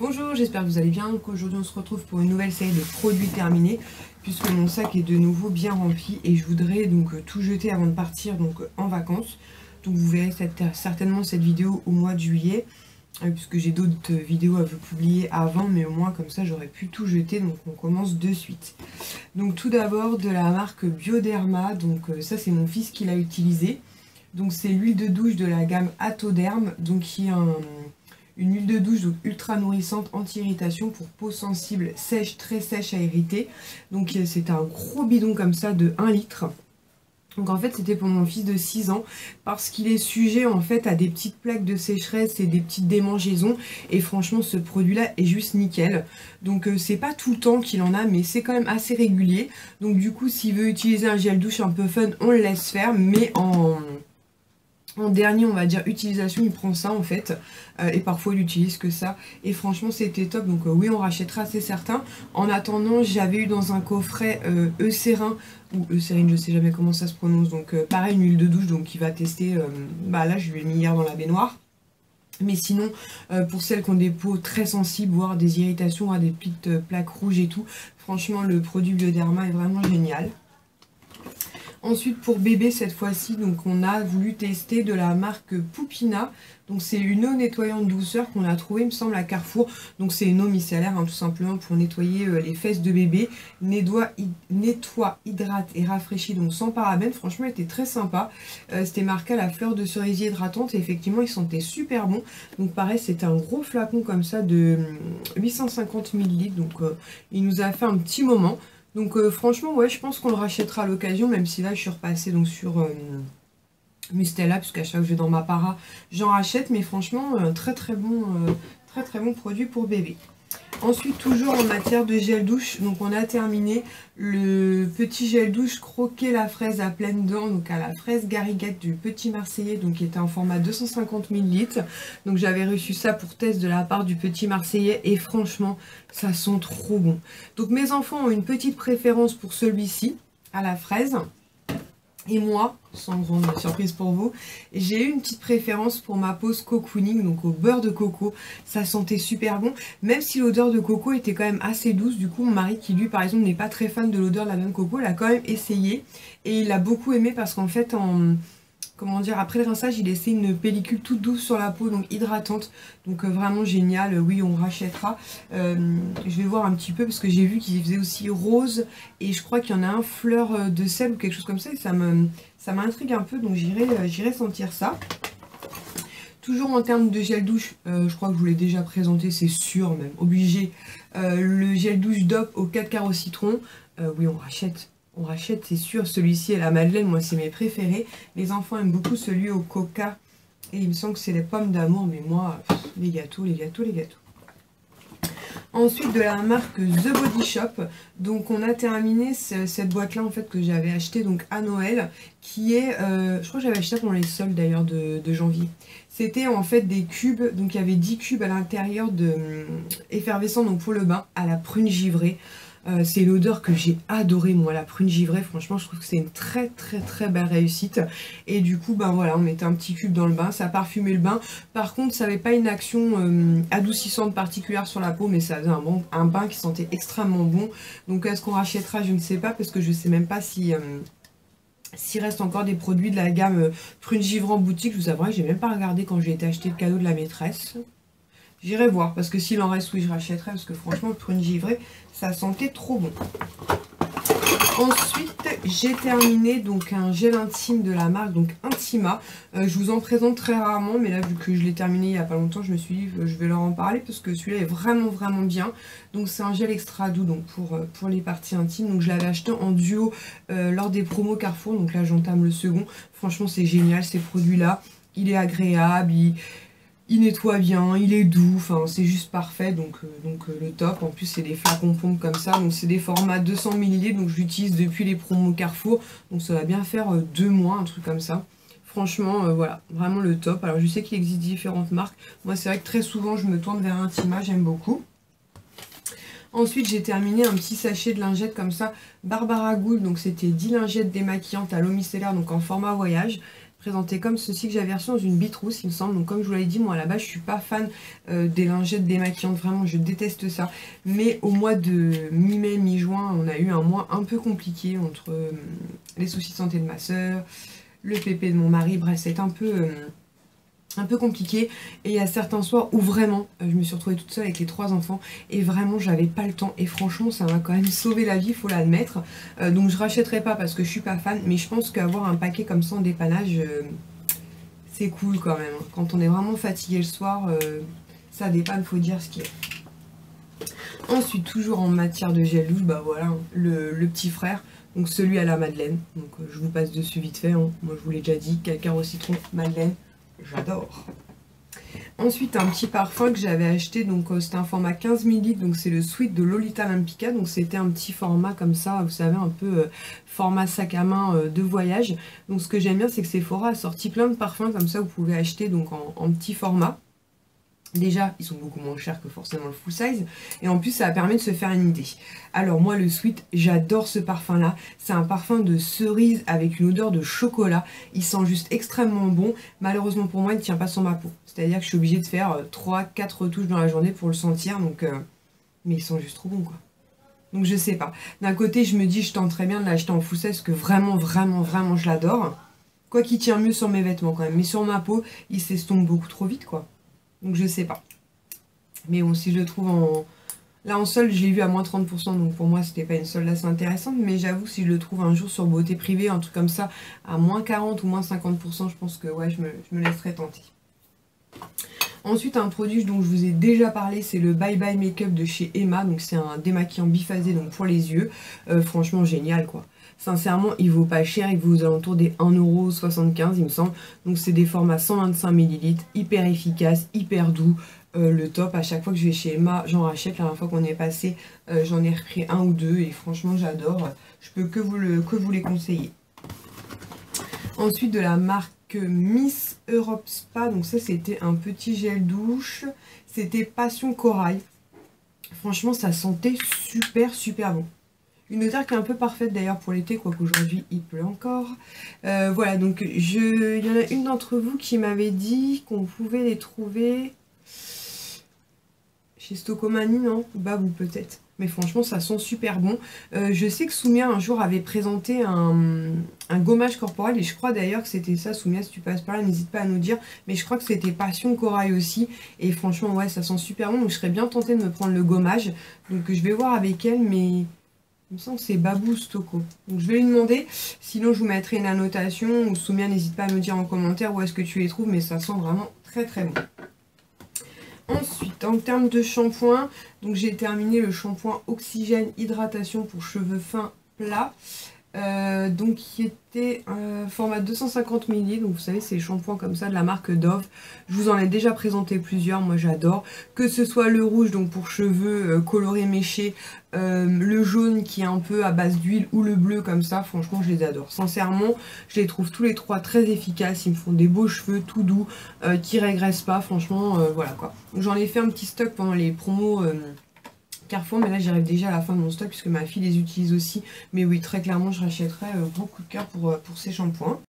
Bonjour, j'espère que vous allez bien. Aujourd'hui on se retrouve pour une nouvelle série de produits terminés puisque mon sac est de nouveau bien rempli et je voudrais donc tout jeter avant de partir en vacances. Donc vous verrez certainement cette vidéo au mois de juillet puisque j'ai d'autres vidéos à vous publier avant, mais au moins comme ça j'aurais pu tout jeter. Donc on commence de suite. Donc tout d'abord de la marque Bioderma, donc ça c'est mon fils qui l'a utilisé. Donc c'est l'huile de douche de la gamme Atoderm, donc qui est une huile de douche donc ultra nourrissante, anti-irritation pour peau sensible, sèche, très sèche à irriter. Donc c'est un gros bidon comme ça de 1 litre. Donc en fait c'était pour mon fils de 6 ans parce qu'il est sujet en fait à des petites plaques de sécheresse et des petites démangeaisons, et franchement ce produit là est juste nickel. Donc c'est pas tout le temps qu'il en a, mais c'est quand même assez régulier. Donc du coup s'il veut utiliser un gel douche un peu fun, on le laisse faire, mais en dernier, on va dire, utilisation, il prend ça en fait, et parfois il utilise que ça, et franchement c'était top. Donc oui, on rachètera, c'est certain. En attendant, j'avais eu dans un coffret Eucérin ou Eucérine, je sais jamais comment ça se prononce, donc pareil, une huile de douche, donc il va tester. Bah là je lui ai mis hier dans la baignoire. Mais sinon, pour celles qui ont des peaux très sensibles, voire des irritations, voire des petites plaques rouges et tout, franchement le produit Bioderma est vraiment génial. Ensuite pour bébé cette fois-ci, donc on a voulu tester de la marque Poupina. Donc c'est une eau nettoyante douceur qu'on a trouvée il me semble à Carrefour. Donc c'est une eau micellaire tout simplement pour nettoyer les fesses de bébé. Nettoie, hydrate et rafraîchit, donc sans parabènes. Franchement elle était très sympa. C'était marqué à la fleur de cerisier hydratante et effectivement il sentait super bon. Donc pareil c'était un gros flacon comme ça de 850 ml. Donc il nous a fait un petit moment. Donc franchement ouais, je pense qu'on le rachètera à l'occasion, même si là je suis repassée donc sur Mustela, puisqu'à chaque fois que je vais dans ma para j'en rachète. Mais franchement très très bon produit pour bébé. Ensuite toujours en matière de gel douche, donc on a terminé le petit gel douche croquer la fraise à pleines dents, donc à la fraise gariguette du Petit Marseillais, donc qui était en format 250 ml. Donc j'avais reçu ça pour test de la part du Petit Marseillais et franchement ça sent trop bon. Donc mes enfants ont une petite préférence pour celui-ci à la fraise. Et moi, sans grande surprise pour vous, j'ai eu une petite préférence pour ma pause cocooning, donc au beurre de coco. Ça sentait super bon, même si l'odeur de coco était quand même assez douce. Du coup, mon mari, qui lui par exemple n'est pas très fan de l'odeur de la même coco, l'a quand même essayé. Et il l'a beaucoup aimé parce qu'en fait, comment dire, après le rinçage, il laissait une pellicule toute douce sur la peau, donc hydratante. Donc vraiment génial, oui on rachètera. Je vais voir un petit peu parce que j'ai vu qu'il faisait aussi rose et je crois qu'il y en a un fleur de sel ou quelque chose comme ça, et ça m'intrigue un peu, donc j'irai sentir ça. Toujours en termes de gel douche, je crois que je vous l'ai déjà présenté, c'est sûr, même obligé. Le gel douche DOP au 4 quarts au citron, oui on rachète. On rachète, c'est sûr. Celui-ci et la madeleine, moi c'est mes préférés. Les enfants aiment beaucoup celui au coca et il me semble que c'est les pommes d'amour, mais moi les gâteaux, les gâteaux, les gâteaux. Ensuite de la marque The Body Shop, donc on a terminé cette boîte là en fait que j'avais acheté donc à Noël, qui est, je crois que j'avais acheté pendant les soldes d'ailleurs de janvier. C'était en fait des cubes, donc il y avait 10 cubes à l'intérieur de effervescent, donc pour le bain, à la prune givrée. C'est l'odeur que j'ai adorée moi, la prune givrée. Franchement je trouve que c'est une très belle réussite. Et du coup ben voilà, on mettait un petit cube dans le bain, ça parfumait le bain. Par contre ça n'avait pas une action adoucissante particulière sur la peau, mais ça faisait un bain qui sentait extrêmement bon. Donc est-ce qu'on rachètera, je ne sais pas, parce que je sais même pas si s'il reste encore des produits de la gamme prune givrée en boutique. Je vous avouerai que j'ai même pas regardé quand j'ai été acheter le cadeau de la maîtresse. J'irai voir, parce que s'il en reste, oui, je rachèterai, parce que franchement, prune givrée, ça sentait trop bon. Ensuite, j'ai terminé donc un gel intime de la marque donc Intima. Je vous en présente très rarement, mais là, vu que je l'ai terminé il n'y a pas longtemps, je me suis dit je vais leur en parler, parce que celui-là est vraiment bien. Donc c'est un gel extra doux donc pour les parties intimes. Donc je l'avais acheté en duo lors des promos Carrefour, donc là j'entame le second. Franchement, c'est génial ces produits-là. Il est agréable, il nettoie bien, il est doux, enfin c'est juste parfait, donc le top. En plus c'est des flacons pompes comme ça, donc c'est des formats 200 ml, donc je l'utilise depuis les promos Carrefour, donc ça va bien faire 2 mois, un truc comme ça. Franchement voilà, vraiment le top. Alors je sais qu'il existe différentes marques, moi c'est vrai que très souvent je me tourne vers Intima, j'aime beaucoup. Ensuite j'ai terminé un petit sachet de lingettes comme ça, Barbara Gould, donc c'était 10 lingettes démaquillantes à l'eau micellaire, donc en format voyage. présenté comme ceci, que j'avais reçu dans une bite rousse il me semble. Donc comme je vous l'avais dit, moi à la base je suis pas fan des lingettes démaquillantes, vraiment je déteste ça. Mais au mois de mi-mai, mi-juin, on a eu un mois un peu compliqué entre les soucis de santé de ma soeur, le pépé de mon mari, bref c'est un peu compliqué, et il y a certains soirs où vraiment je me suis retrouvée toute seule avec les 3 enfants et vraiment j'avais pas le temps, et franchement ça m'a quand même sauvé la vie, faut l'admettre. Donc je rachèterai pas parce que je suis pas fan, mais je pense qu'avoir un paquet comme ça en dépannage c'est cool quand même. Quand on est vraiment fatigué le soir, ça dépanne, faut dire ce qu'il est. Ensuite, toujours en matière de gel douche, bah voilà, hein, le petit frère, donc celui à la madeleine, donc je vous passe dessus vite fait, hein. Moi je vous l'ai déjà dit, calcaire au citron, madeleine, j'adore. Ensuite, un petit parfum que j'avais acheté, donc c'était un format 15 ml, donc c'est le Sweet de Lolita Lampica, donc c'était un petit format comme ça, vous savez, un peu format sac à main de voyage. Donc ce que j'aime bien, c'est que Sephora a sorti plein de parfums comme ça, vous pouvez acheter donc en petit format. Déjà, ils sont beaucoup moins chers que forcément le full size. Et en plus, ça permet de se faire une idée. Alors moi, le Sweet, j'adore ce parfum-là. C'est un parfum de cerise avec une odeur de chocolat. Il sent juste extrêmement bon. Malheureusement pour moi, il ne tient pas sur ma peau. C'est-à-dire que je suis obligée de faire 3-4 retouches dans la journée pour le sentir. Donc, mais il sent juste trop bon, quoi. Donc je sais pas. D'un côté, je me dis, je tente très bien de l'acheter en full size parce que vraiment, vraiment, vraiment, je l'adore. Quoi qu'il tient mieux sur mes vêtements quand même. Mais sur ma peau, il s'estompe beaucoup trop vite, quoi. Donc je sais pas. Mais bon, si je le trouve en... Là en solde, je l'ai vu à moins 30%, donc pour moi c'était pas une solde assez intéressante. Mais j'avoue, si je le trouve un jour sur Beauté Privée, un truc comme ça, à moins 40 ou moins 50%, je pense que ouais, je me laisserai tenter. Ensuite, un produit dont je vous ai déjà parlé, c'est le Bye Bye Makeup de chez Emma. Donc c'est un démaquillant biphasé donc pour les yeux. Franchement génial quoi. Sincèrement, il vaut pas cher, il vaut aux alentours des 1,75 € il me semble. Donc c'est des formats 125 ml, hyper efficace, hyper doux. Le top, à chaque fois que je vais chez Emma, j'en rachète. La dernière fois qu'on est passé, j'en ai repris 1 ou 2 et franchement j'adore. Je peux que vous les conseiller. Ensuite de la marque Miss Europe Spa, donc ça c'était un petit gel douche. C'était Passion Corail. Franchement ça sentait super bon. Une odeur qui est un peu parfaite d'ailleurs pour l'été, quoique aujourd'hui il pleut encore. Voilà, donc il y en a une d'entre vous qui m'avait dit qu'on pouvait les trouver chez Stocomanie, non? Bah vous peut-être. Mais franchement ça sent super bon. Je sais que Soumia un jour avait présenté un gommage corporel, et je crois d'ailleurs que c'était ça. Soumia, si tu passes par là, n'hésite pas à nous dire. Mais je crois que c'était Passion Corail aussi. Et franchement ouais, ça sent super bon. Donc je serais bien tentée de me prendre le gommage. Donc je vais voir avec elle, mais... il me semble que c'est Babou Stoco. Donc je vais lui demander. Sinon je vous mettrai une annotation. Ou Soumia, n'hésite pas à me dire en commentaire où est-ce que tu les trouves. Mais ça sent vraiment très bon. Ensuite, en termes de shampoing, donc j'ai terminé le shampoing Oxygène Hydratation pour cheveux fins plats. Donc qui était format 250 ml, donc vous savez c'est les shampoings comme ça de la marque Dove. Je vous en ai déjà présenté plusieurs, moi j'adore, que ce soit le rouge donc pour cheveux colorés méchés, le jaune qui est un peu à base d'huile, ou le bleu comme ça. Franchement je les adore, sincèrement je les trouve tous les trois très efficaces. Ils me font des beaux cheveux tout doux, qui régressent pas, franchement voilà quoi. J'en ai fait un petit stock pendant les promos Carrefour, mais là j'arrive déjà à la fin de mon stock puisque ma fille les utilise aussi. Mais oui, très clairement je rachèterai beaucoup de cœur pour ces shampoings.